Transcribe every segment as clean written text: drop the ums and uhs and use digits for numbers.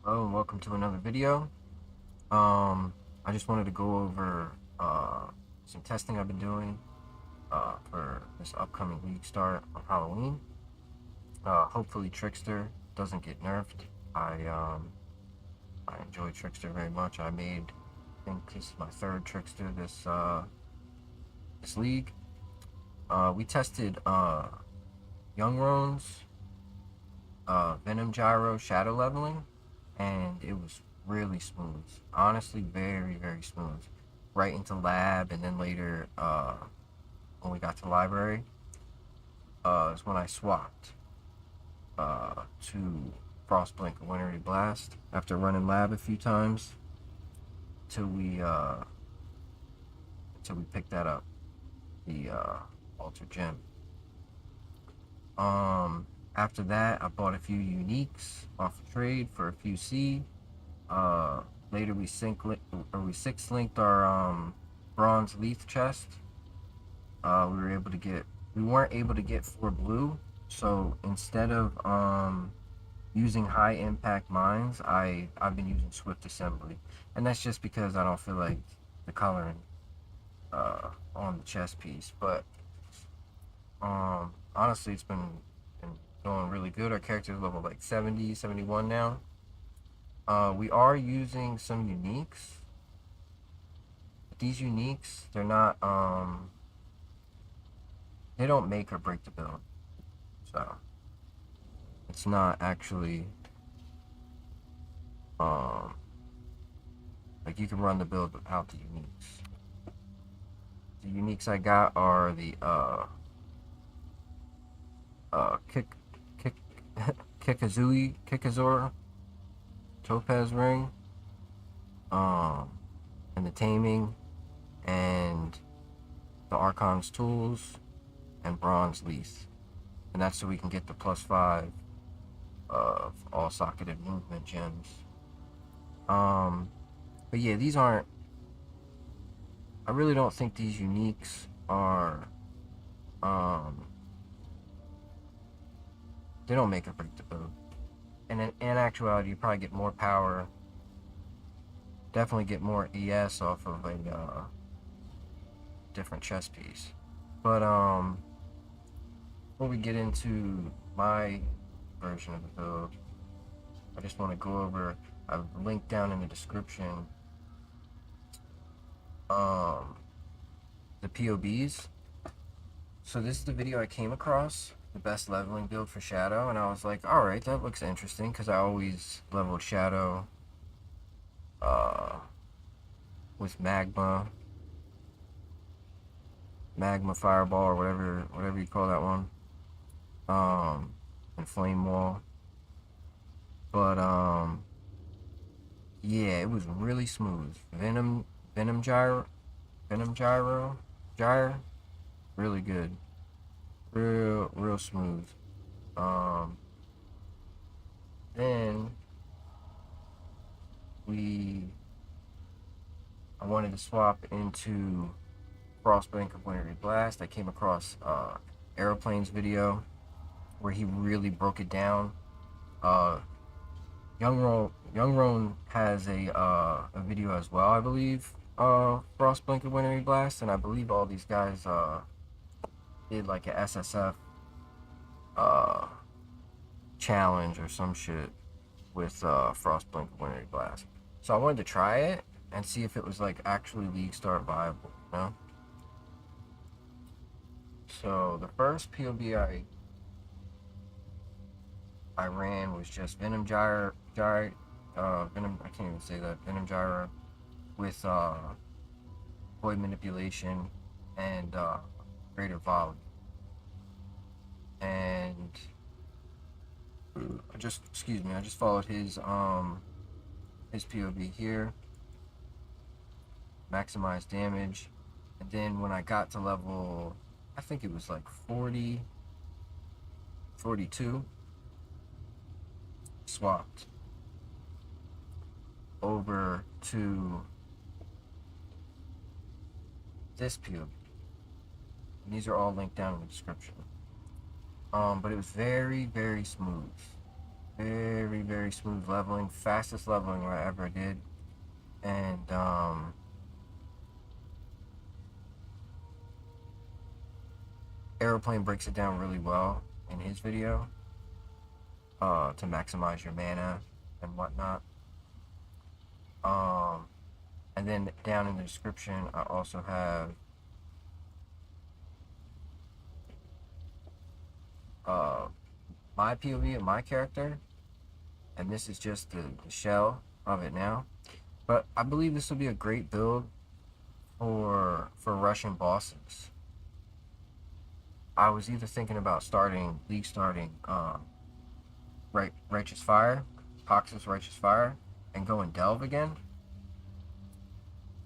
Hello and welcome to another video. I just wanted to go over some testing I've been doing for this upcoming league start on Halloween. Hopefully Trickster doesn't get nerfed. I enjoy Trickster very much. I think this is my third Trickster this league. We tested Young Roan's Venom Gyro Shadow Leveling, and it was really smooth. Honestly, very, very smooth. Right into lab, and then later, when we got to library, is when I swapped to Frostblink and Wintry Blast after running lab a few times till we picked that up, the Alter Gem. After that, I bought a few uniques off of trade for a few seed. Later we six linked our bronze leaf chest. We weren't able to get 4 blue, so instead of using high impact mines, I've been using swift assembly, and that's just because I don't feel like the coloring on the chest piece. But honestly, it's been going really good. Our character's level like 70, 71 now. We are using some uniques. But these uniques, they don't make or break the build. So it's not actually like you can run the build without the uniques. The uniques I got are the kick kick Kikazora Topaz ring, and the taming, and the Archon's tools, and bronze leaf, and that's so we can get the +5 of all socketed movement gems. But yeah, these aren't. I really don't think these uniques are. They don't make or break the build. And in actuality, you probably get more power. Definitely get more ES off of a different chess piece. But before we get into my version of the build, I just want to go over. I've linked down in the description the POBs. So this is the video I came across, the best leveling build for Shadow, and I was like, all right, that looks interesting because I always leveled Shadow with magma fireball, or whatever you call that one, and flame wall. But yeah, it was really smooth. Venom gyre, really good, real smooth. Then I wanted to swap into Frostblink of Wintry Blast. I came across Aeroplane's video where he really broke it down. Young Roan has a video as well, I believe. Frostblink of Wintry Blast, and I believe all these guys did like a SSF challenge or some shit with Frostblink of Wintry Blast. So I wanted to try it and see if it was like actually league start viable, you know? So the first POB I ran was just Venom Gyre, Venom, I can't even say that, Venom Gyro with Void Manipulation and Greater Volley. And I just followed his POB here, maximize damage, and then when I got to level, I think it was like 40, 42, swapped over to this POB. And these are all linked down in the description. But it was very, very smooth. Very, very smooth leveling, fastest leveling I ever did. And Aeroplane breaks it down really well in his video to maximize your mana and whatnot. And then down in the description, I also have my POV of my character, and this is just the shell of it now. But I believe this will be a great build for Russian bosses. I was either thinking about Righteous Fire, Pox's Righteous Fire, and going Delve again.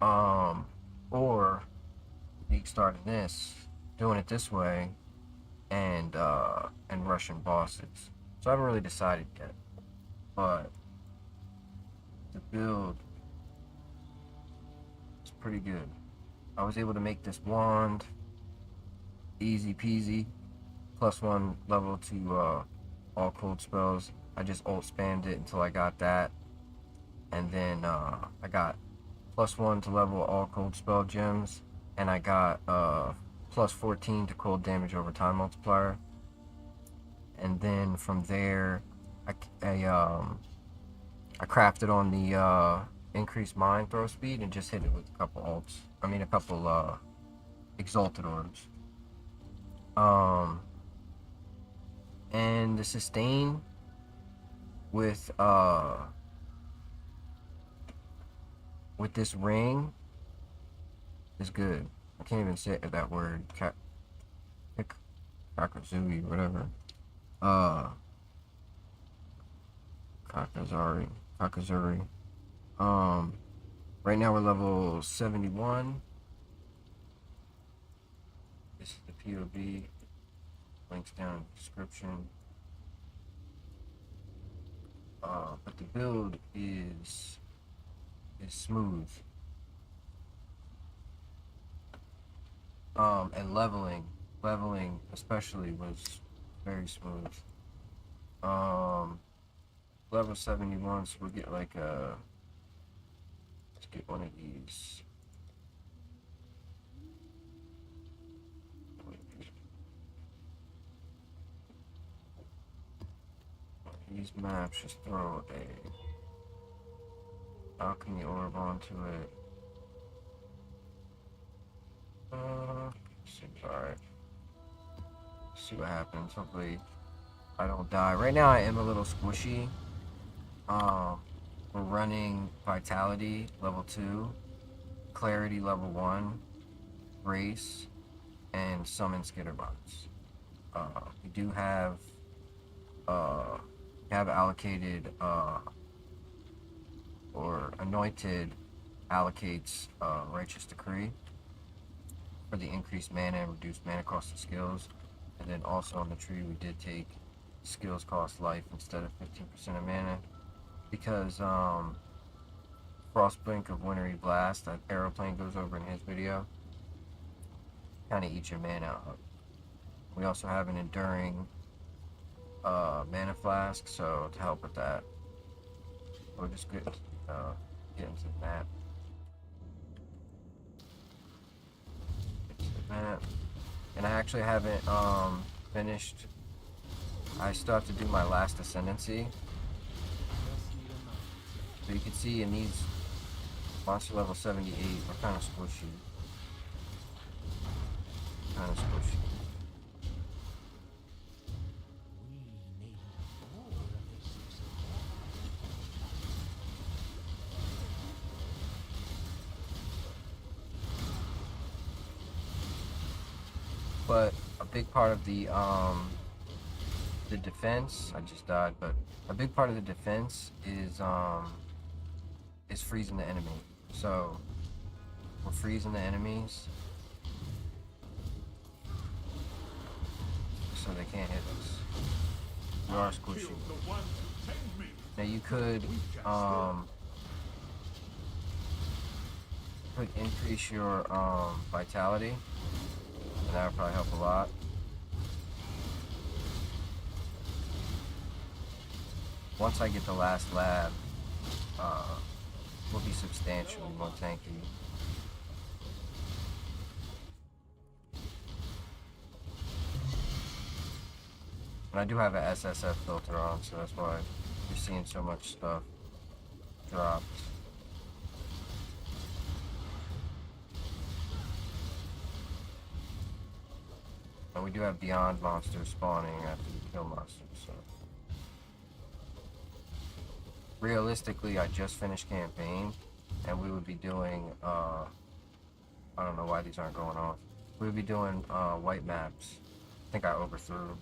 Or League starting this, doing it this way, and Russian bosses. So I haven't really decided yet. But the build is pretty good. I was able to make this wand easy peasy, +1 level to all cold spells. I just ult spammed it until I got that, and then I got +1 to level all cold spell gems, and I got +14 to cold damage over time multiplier. And then from there, I crafted on the increased mine throw speed and just hit it with a couple ults. I mean, a couple exalted orbs. And the sustain with this ring is good. I can't even say that word. Kakazui, whatever. Kakazuri. Right now we're level 71. This is the POV. Links down in the description. But the build is smooth. And leveling especially was very smooth. Level 71, so we'll get like let's get one of these. These maps, just throw a alchemy orb onto it. Seems alright. See what happens. Hopefully I don't die. Right now I am a little squishy. We're running Vitality level 2, Clarity level 1, Grace, and Summon Skitterbots. We do have allocated or Anointed allocates Righteous Decree for the increased mana and reduced mana cost of skills. And then also on the tree we did take skills cost life instead of 15% of mana, because Frostblink of Wintry Blast that Aeroplane goes over in his video kind of eats your mana up. We also have an enduring mana flask, so to help with that, we'll just get into the map. And I actually haven't finished. I still have to do my last ascendancy. So you can see in these monster level 78, we're kind of squishy. But a big part of the defense, I just died, but a big part of the defense is freezing the enemy. So we're freezing the enemies so they can't hit us. We are squishy. Now you could increase your vitality, and that would probably help a lot. once I get the last lab, will be substantially more tanky. And I do have an SSF filter on, so that's why you're seeing so much stuff dropped. And we do have Beyond monsters spawning after we kill monsters, so. Realistically, I just finished campaign, and we would be doing, I don't know why these aren't going off. We would be doing, white maps. I think I overthrew.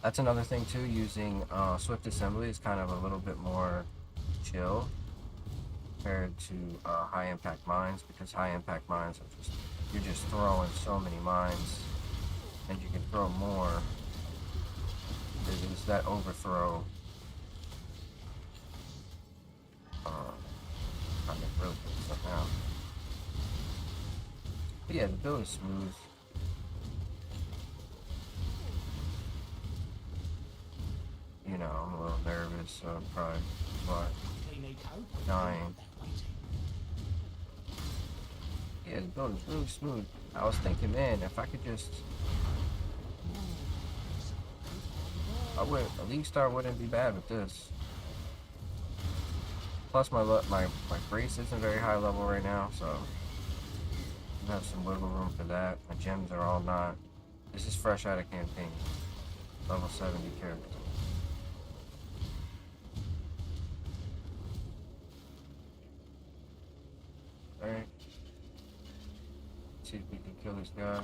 That's another thing too, using, Swift Assembly is kind of a little bit more chill compared to, high impact mines, because high impact mines are just, you're just throwing so many mines, and you can throw more. There's that overthrow. Trying to really put stuff out. But yeah, the build is smooth. You know, I'm a little nervous, so I'm probably dying. Yeah, the build is really smooth. I was thinking, man, if I could just, a League Star wouldn't be bad with this. Plus my brace isn't very high level right now, so I have some wiggle room for that. My gems are all not. This is fresh out of campaign. Level 70 character. Alright. See if we can kill this guy.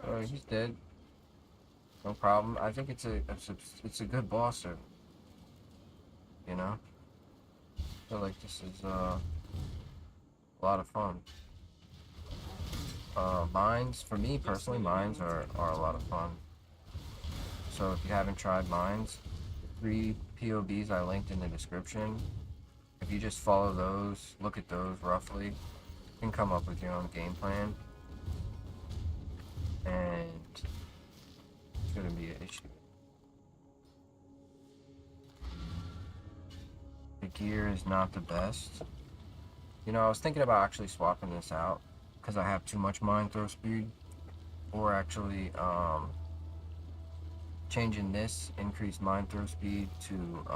Alright, he's dead. No problem. I think it's a good bosser. You know? I feel like this is a lot of fun. Mines, for me personally, mines are a lot of fun. So if you haven't tried mines, the 3 POBs I linked in the description, if you just follow those, look at those roughly, you can come up with your own game plan. And it shouldn't be an issue. The gear is not the best. You know, I was thinking about actually swapping this out because I have too much mine throw speed, or actually changing this increased mine throw speed to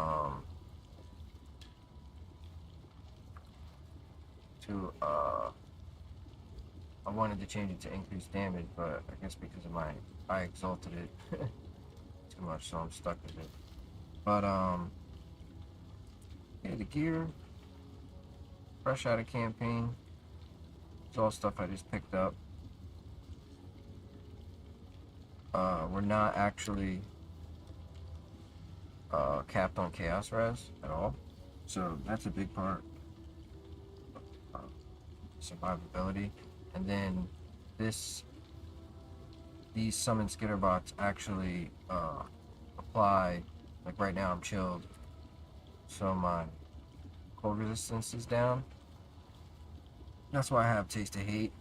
I wanted to change it to increased damage, but I guess because of I exalted it too much, so I'm stuck with it. But yeah, the gear, fresh out of campaign. It's all stuff I just picked up. We're not actually capped on chaos res at all, so that's a big part. Survivability, and then these summon skitter bots actually apply. Like right now, I'm chilled, so my cold resistance is down. That's why I have Taste of Hate.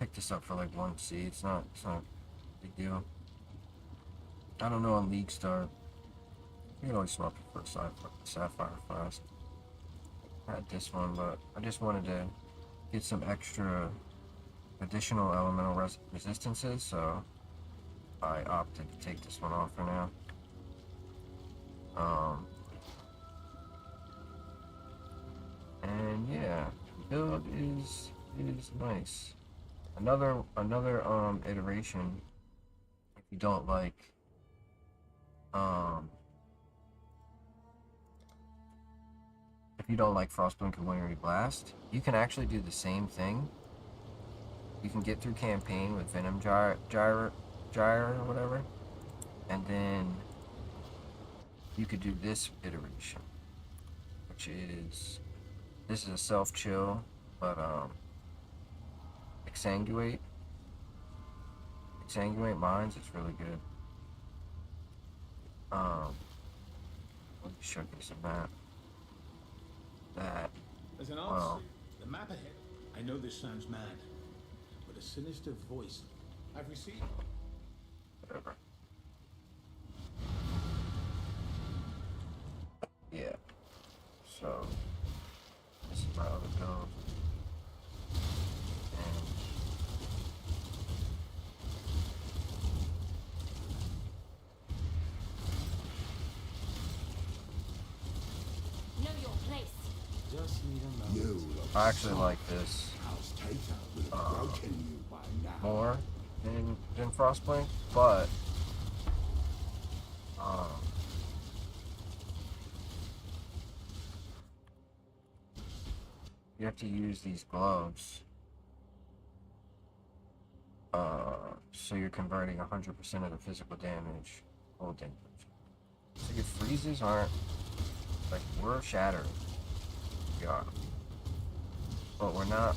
Picked this up for like 1C. It's not a big deal. I don't know on League Star. You can always swap it for a Sapphire Flask. I had this one, but I just wanted to get some extra additional elemental resistances, so I opted to take this one off for now. And yeah, the build is nice. Another iteration, if you don't like Frostblink or Wintry Blast, you can actually do the same thing. You can get through campaign with Venom Gyre or whatever, and then you could do this iteration, which is, this is a self-chill, but Exsanguinate mines, it's really good. Let me show you some map. That There's an odd Well, the map ahead. I know this sounds mad, but a sinister voice I've received. whatever. Yeah. So this is my other build. And Know your place. Just need a moment. You look I actually soft. like this House Tater would have broken you by now. more than Frostblink, but um, you have to use these gloves. So you're converting 100% of the physical damage, cold damage. So your freezes aren't like we're shattered. We are, but we're not.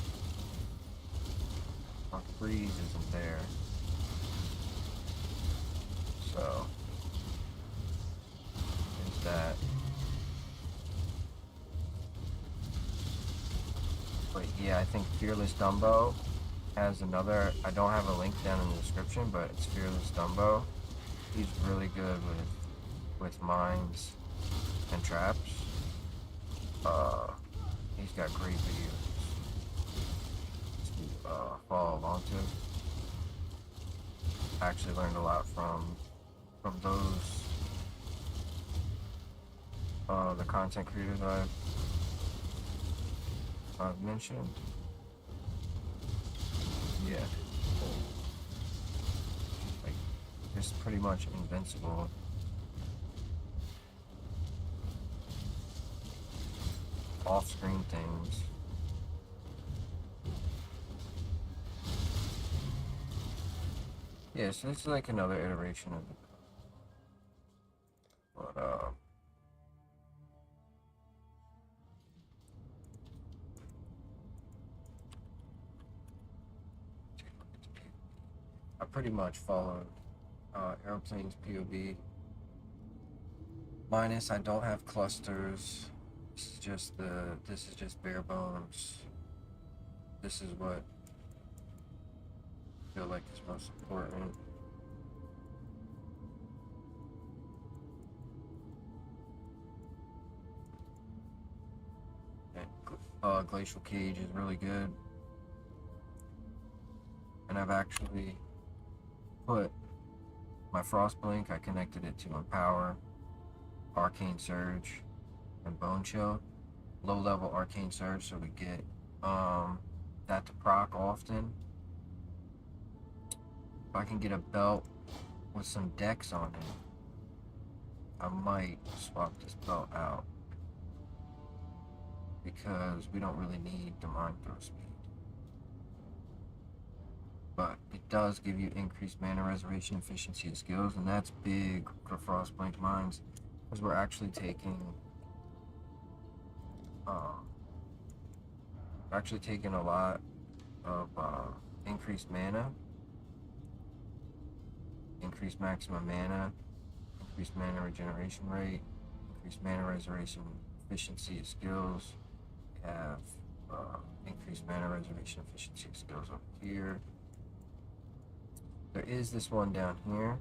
Our freeze isn't there. So there's that. But yeah, I think Fearless Dumbo has another. I don't have a link down in the description, but it's Fearless Dumbo. He's really good with mines and traps. He's got great videos to follow along to. I actually learned a lot from those the content creators I've mentioned. Yeah, like it's pretty much invincible. Off-screen things. Yeah, so it's like another iteration of it. But I pretty much followed Airplane's POV. Minus, I don't have clusters. This is just bare bones. This is what I feel like is most important. And Glacial Cage is really good, and I've actually put my Frostblink. I connected it to Empower, Arcane Surge, and Bone Chill. Low level Arcane Surge, so we get that to proc often. If I can get a belt with some dex on it, I might swap this belt out because we don't really need the mind throw speed. But it does give you increased mana reservation efficiency of skills, and that's big for Frostblink mines because we're actually taking a lot of increased mana, increased maximum mana, increased mana regeneration rate, increased mana reservation efficiency of skills. We have increased mana reservation efficiency of skills over here. There is this one down here.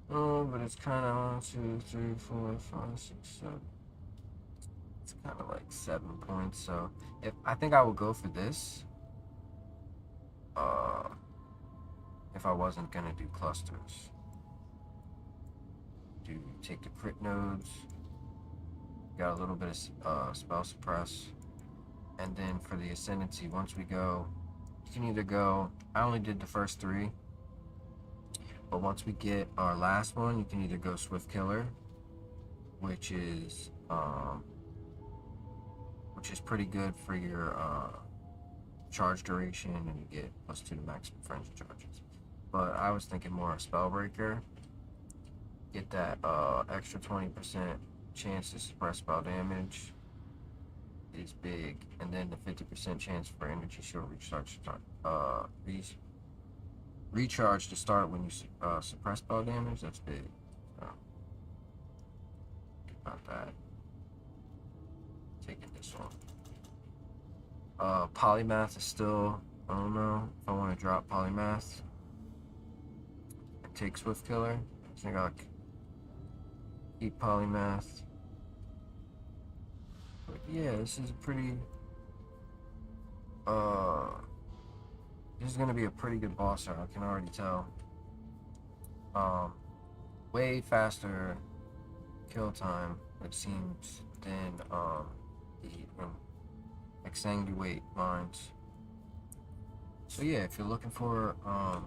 Oh, but it's kind of 1, 2, 3, 4, 5, 6, 7. It's kind of like 7 points. So I think I would go for this. If I wasn't gonna do clusters, take the crit nodes. Got a little bit of spell suppress, and then for the ascendancy, once we go, you can either go. I only did the first 3, but once we get our last one, you can either go Swift Killer, which is pretty good for your charge duration, and you get +2 to maximum frenzy charges. But I was thinking more of Spellbreaker. Get that extra 20% chance to suppress spell damage is big, and then the 50% chance for energy shield recharge to start when you suppress spell damage. That's big. So, about that. taking this one. Polymath is still, I don't know if I want to drop Polymath and take Swift Killer. I think I'll keep Polymath. But yeah, this is a pretty, this is gonna be a pretty good boss fight, I can already tell. Way faster kill time, it seems, than the exsanguinate mines. So yeah, if you're looking for a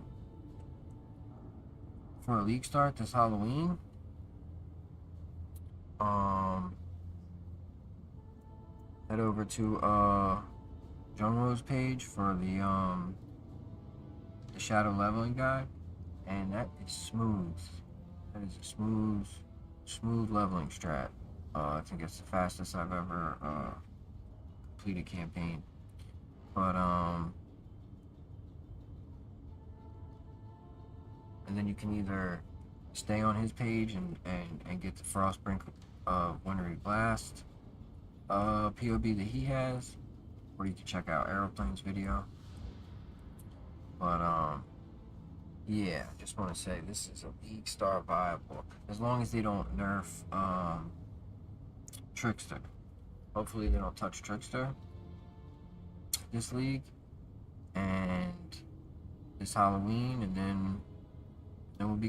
league start this Halloween, head over to Jungro's page for the shadow leveling guide, and that is smooth. That is a smooth leveling strat. I think it's the fastest I've ever completed campaign. But and then you can either stay on his page and get the Frostblink Wintry Blast POB that he has, or you can check out Aeroplane's video. But yeah, just want to say this is a league star viable, as long as they don't nerf Trickster. Hopefully they don't touch Trickster this league and this Halloween, and then we'll be good.